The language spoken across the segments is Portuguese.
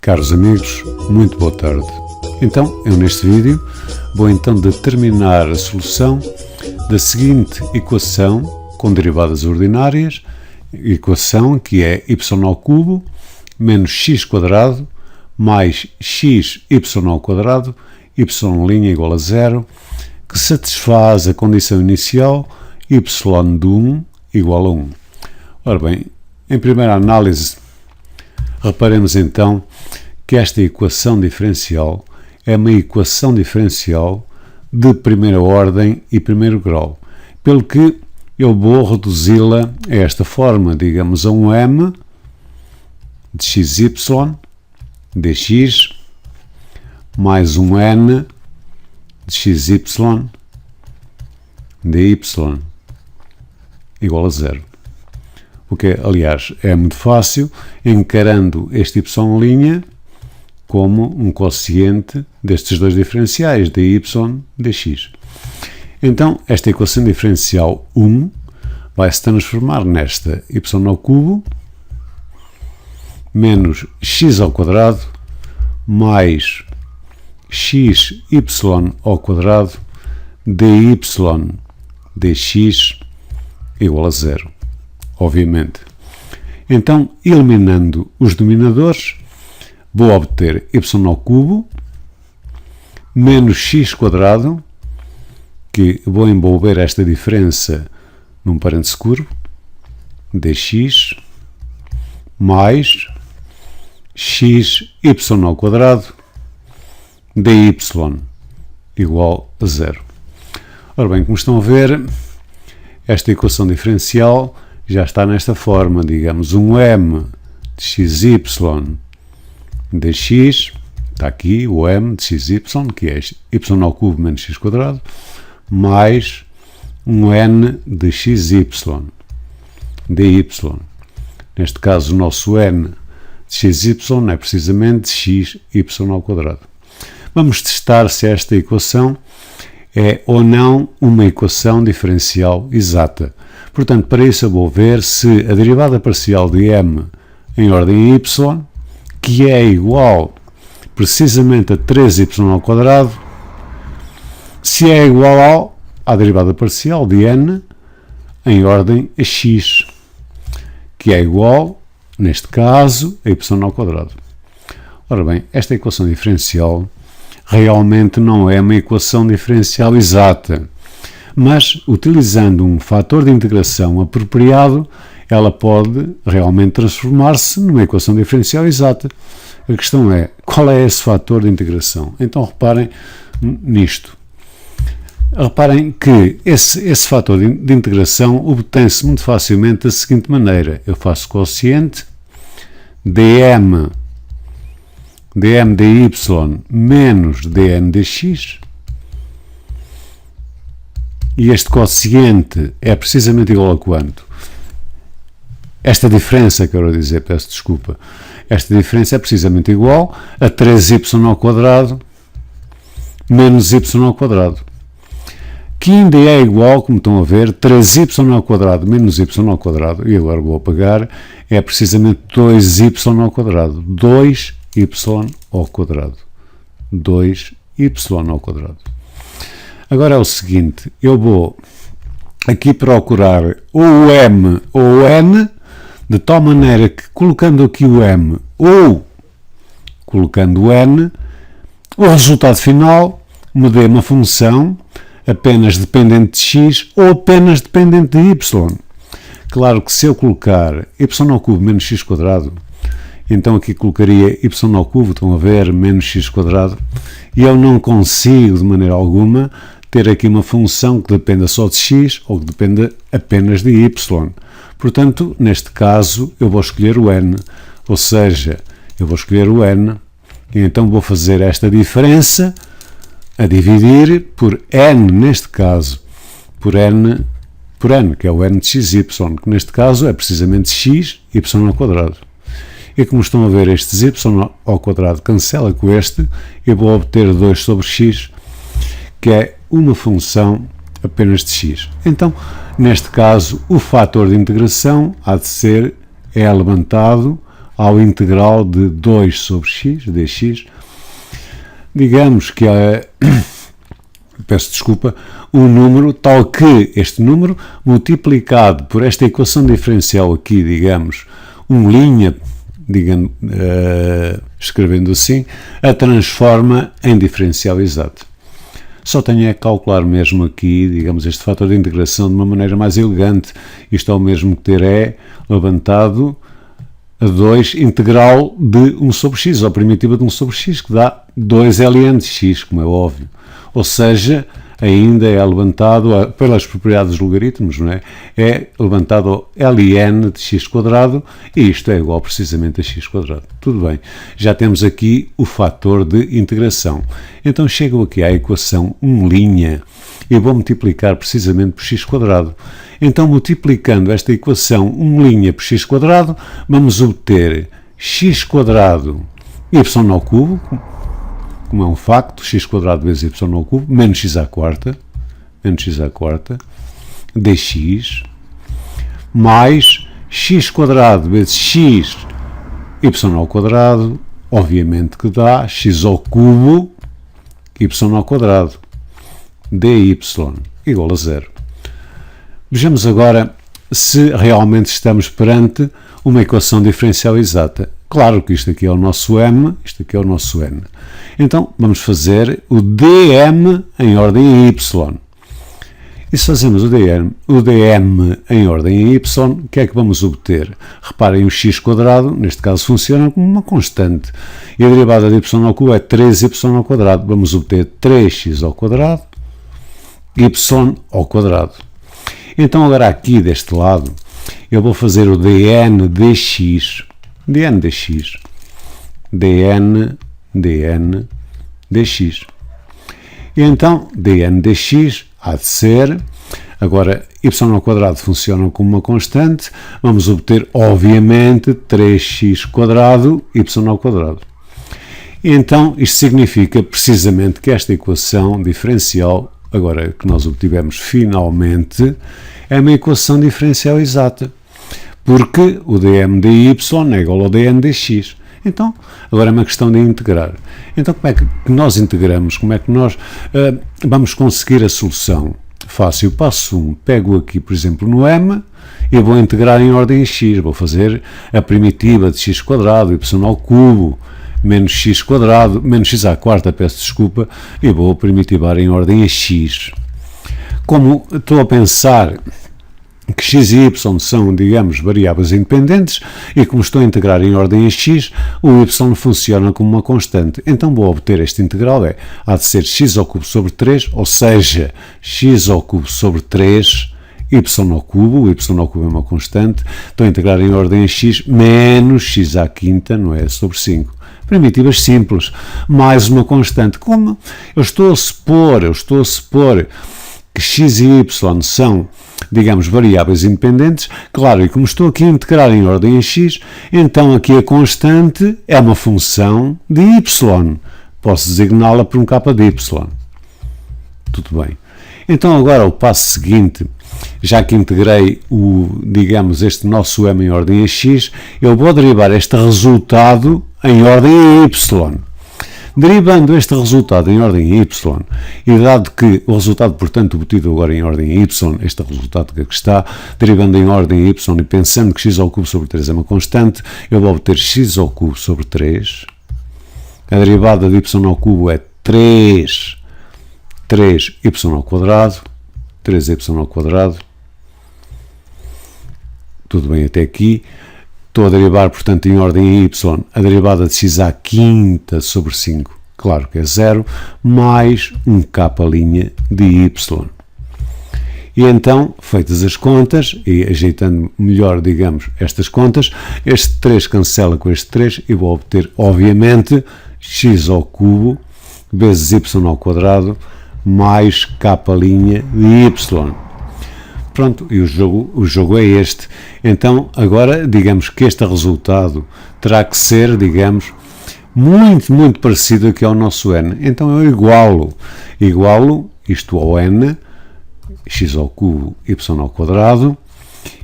Caros amigos, muito boa tarde. Então, eu neste vídeo vou então determinar a solução da seguinte equação com derivadas ordinárias, equação que é y ao cubo menos x quadrado mais xy ao quadrado, y' igual a zero, que satisfaz a condição inicial y de 1 igual a 1. Ora bem, em primeira análise, reparemos então que esta equação diferencial é uma equação diferencial de primeira ordem e primeiro grau, pelo que eu vou reduzi-la a esta forma, digamos, a um m de xy dx mais um n de xy dy igual a zero. O que, aliás, é muito fácil, encarando este y' como um quociente destes dois diferenciais, dy dx. Então, esta equação diferencial 1 vai se transformar nesta y ao cubo menos x ao quadrado mais xy ao quadrado dy dx igual a zero, obviamente. Então, eliminando os dominadores, vou obter y ao cubo menos x quadrado, que vou envolver esta diferença num parênteses curvo, dx, mais xy ao quadrado dy igual a zero. Ora bem, como estão a ver, esta equação diferencial já está nesta forma, digamos, um m de xy dx, está aqui o m de xy, que é y ao cubo menos x quadrado, mais um n de xy dy. Neste caso, o nosso n de xy é precisamente xy ao quadrado. Vamos testar se esta equação é ou não uma equação diferencial exata. Portanto, para isso eu vou ver se a derivada parcial de m em ordem y, que é igual precisamente a 3y ao quadrado, se é igual à derivada parcial de n em ordem a x, que é igual, neste caso, a y ao quadrado. Ora bem, esta equação diferencial realmente não é uma equação diferencial exata, mas utilizando um fator de integração apropriado, ela pode realmente transformar-se numa equação diferencial exata. A questão é, qual é esse fator de integração? Então reparem nisto. Reparem que esse fator de integração obtém-se muito facilmente da seguinte maneira. Eu faço quociente dm dy menos dn dx, e este quociente é precisamente igual a quanto? Esta diferença, quero dizer, peço desculpa, esta diferença é precisamente igual a 3y ao quadrado menos y ao quadrado, que ainda é igual, como estão a ver, 3y ao quadrado menos y ao quadrado, e agora vou apagar, é precisamente 2y ao quadrado, 2y ao quadrado, 2y ao quadrado. Agora é o seguinte, eu vou aqui procurar ou o m ou o n, de tal maneira que colocando aqui o m ou colocando o n, o resultado final me dê uma função apenas dependente de x ou apenas dependente de y. Claro que se eu colocar y ao cubo menos x quadrado, então aqui colocaria y ao cubo, estão a ver, menos x quadrado, e eu não consigo de maneira alguma ter aqui uma função que dependa só de x ou que dependa apenas de y. Portanto, neste caso, eu vou escolher o n, ou seja, eu vou escolher o n, e então vou fazer esta diferença a dividir por n, neste caso, por n, que é o n de xy, que neste caso é precisamente x, y ao quadrado. E como estão a ver, estes y ao quadrado cancela com este, eu vou obter 2 sobre x, que é uma função apenas de x. Então, neste caso, o fator de integração há de ser é levantado ao integral de 2 sobre x, dx. Digamos que é, peço desculpa, um número tal que este número multiplicado por esta equação diferencial aqui, digamos, linha, digamos, escrevendo assim, a transforma em diferencial exato. Só tenho a calcular mesmo aqui, digamos, este fator de integração de uma maneira mais elegante. Isto é o mesmo que ter E levantado a 2 integral de 1 sobre x, ou primitiva de 1 sobre x, que dá 2 ln de x, como é óbvio. Ou seja, ainda é levantado, pelas propriedades dos logaritmos, não é? É levantado ao ln de x quadrado, e isto é igual precisamente a x quadrado. Tudo bem, já temos aqui o fator de integração. Então chego aqui à equação 1' e vou multiplicar precisamente por x quadrado. Então, multiplicando esta equação 1' por x quadrado, vamos obter x quadrado y ao cubo, como é um facto, x quadrado vezes y ao cubo, menos x à quarta, dx, mais x quadrado vezes x y ao quadrado, obviamente que dá x ao cubo y ao quadrado, dy igual a 0. Vejamos agora se realmente estamos perante uma equação diferencial exata. Claro que isto aqui é o nosso m, isto aqui é o nosso n. Então, vamos fazer o dm em ordem y. E se fazemos o dm em ordem y, o que é que vamos obter? Reparem, o x quadrado, neste caso, funciona como uma constante. E a derivada de y ao cubo é 3y ao quadrado. Vamos obter 3x ao quadrado, y ao quadrado. Então, agora aqui deste lado, eu vou fazer o dn dx, dx. E então, dn dx há de ser, agora y ao quadrado funciona como uma constante, vamos obter, obviamente, 3x quadrado, y ao quadrado. E então, isto significa precisamente que esta equação diferencial, agora que nós obtivemos finalmente, é uma equação diferencial exata, porque o dm dy é igual ao dn dx. Então, agora é uma questão de integrar. Então, como é que nós integramos? Como é que nós vamos conseguir a solução? Fácil, passo 1, pego aqui, por exemplo, no m, e vou integrar em ordem x. Vou fazer a primitiva de x quadrado, y ao cubo, menos x quadrado, menos x à quarta, peço desculpa, e vou primitivar em ordem a x. Como estou a pensar que x e y são, digamos, variáveis independentes, e como estou a integrar em ordem a x, o y funciona como uma constante. Então vou obter este integral, há de ser x ao cubo sobre 3, ou seja, x ao cubo sobre 3, y ao cubo, o y ao cubo é uma constante, estou a integrar em ordem a x, menos x à quinta, não é, sobre 5. Primitivas simples, mais uma constante. Como eu estou a supor que x e y são, digamos, variáveis independentes, claro, e como estou aqui a integrar em ordem a x, então aqui a constante é uma função de y. Posso designá-la por um k de y. Tudo bem. Então agora o passo seguinte, já que integrei digamos, este nosso m em ordem a x, eu vou derivar este resultado em ordem a y. Derivando este resultado em ordem a y, e dado que o resultado, portanto, obtido agora em ordem a y, este resultado que aqui está, derivando em ordem a y e pensando que x ao cubo sobre 3 é uma constante, eu vou obter x ao cubo sobre 3. A derivada de y ao cubo é 3y ao quadrado, 3y ao quadrado. Tudo bem até aqui. Estou a derivar, portanto, em ordem a y, a derivada de x à quinta sobre 5, claro que é 0, mais um k' de y. E então, feitas as contas, e ajeitando melhor, digamos, estas contas, este 3 cancela com este 3 e vou obter, obviamente, x ao cubo vezes y ao quadrado mais k' de y. Pronto, e o jogo é este. Então, agora, digamos que este resultado terá que ser, digamos, muito parecido aqui ao nosso n. Então, eu igualo isto ao n, x ao cubo, y ao quadrado,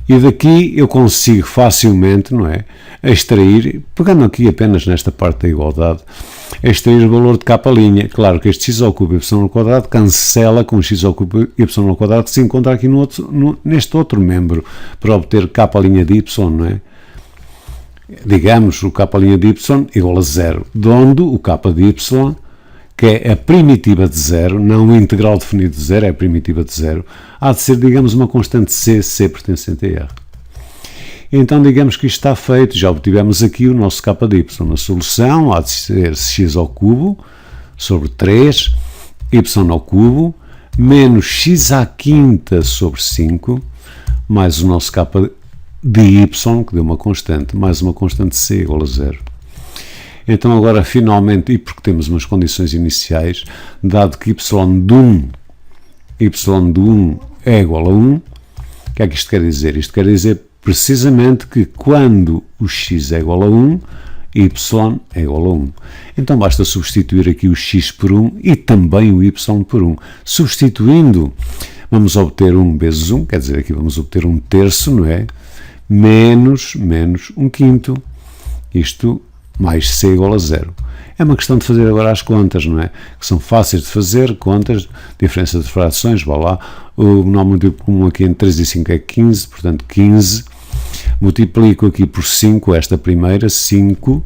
E daqui eu consigo facilmente, não é, extrair, pegando aqui apenas nesta parte da igualdade, extrair o valor de k'. Claro que este x ao cubo y ao quadrado cancela com x ao cubo y ao quadrado que se encontra aqui neste outro membro, para obter k' de y, não é? Digamos o k' de y igual a 0, onde o k de y, que é a primitiva de 0, não o integral definido de 0, é a primitiva de 0, há de ser, digamos, uma constante c pertencente a R. Então, digamos que isto está feito, já obtivemos aqui o nosso k de y. Na solução, há de ser x ao cubo sobre 3, y ao cubo, menos x à quinta sobre 5, mais o nosso k de y, que deu uma constante, mais uma constante c igual a 0. Então agora finalmente, e porque temos umas condições iniciais, dado que y de 1 é igual a 1, o que é que isto quer dizer? Isto quer dizer precisamente que quando o x é igual a 1, y é igual a 1. Então basta substituir aqui o x por 1 e também o y por 1. Substituindo, vamos obter 1 vezes 1, quer dizer, aqui vamos obter 1 terço, não é? Menos 1 quinto. Isto mais c igual a 0. É uma questão de fazer agora as contas, não é? Que são fáceis de fazer, contas, diferença de frações, vá lá. O monómio comum aqui entre 3 e 5 é 15, portanto 15. Multiplico aqui por 5, esta primeira, 5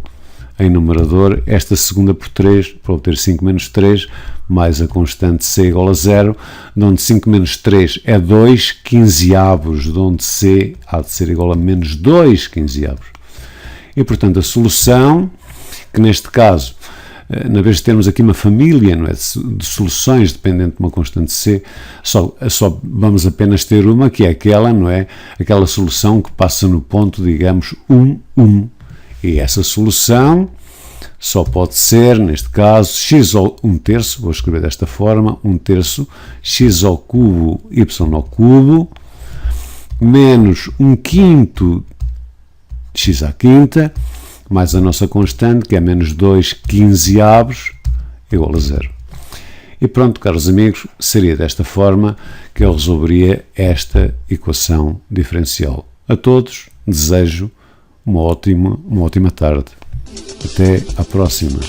em numerador, esta segunda por 3, para obter 5 menos 3, mais a constante c igual a 0, de onde 5 menos 3 é 2 quinzeavos, de onde c há de ser igual a menos 2 quinzeavos. E, portanto, a solução, que neste caso, na vez de termos aqui uma família, não é, de soluções dependente de uma constante c, só vamos apenas ter uma, que é aquela, não é? Aquela solução que passa no ponto, digamos, 1, 1. E essa solução só pode ser, neste caso, x ao 1 terço, vou escrever desta forma, 1 terço, x ao cubo, y ao cubo, menos 1 quinto x à quinta, mais a nossa constante, que é menos 2 quinzeavos, igual a 0. E pronto, caros amigos, seria desta forma que eu resolveria esta equação diferencial. A todos, desejo uma ótima tarde. Até à próxima.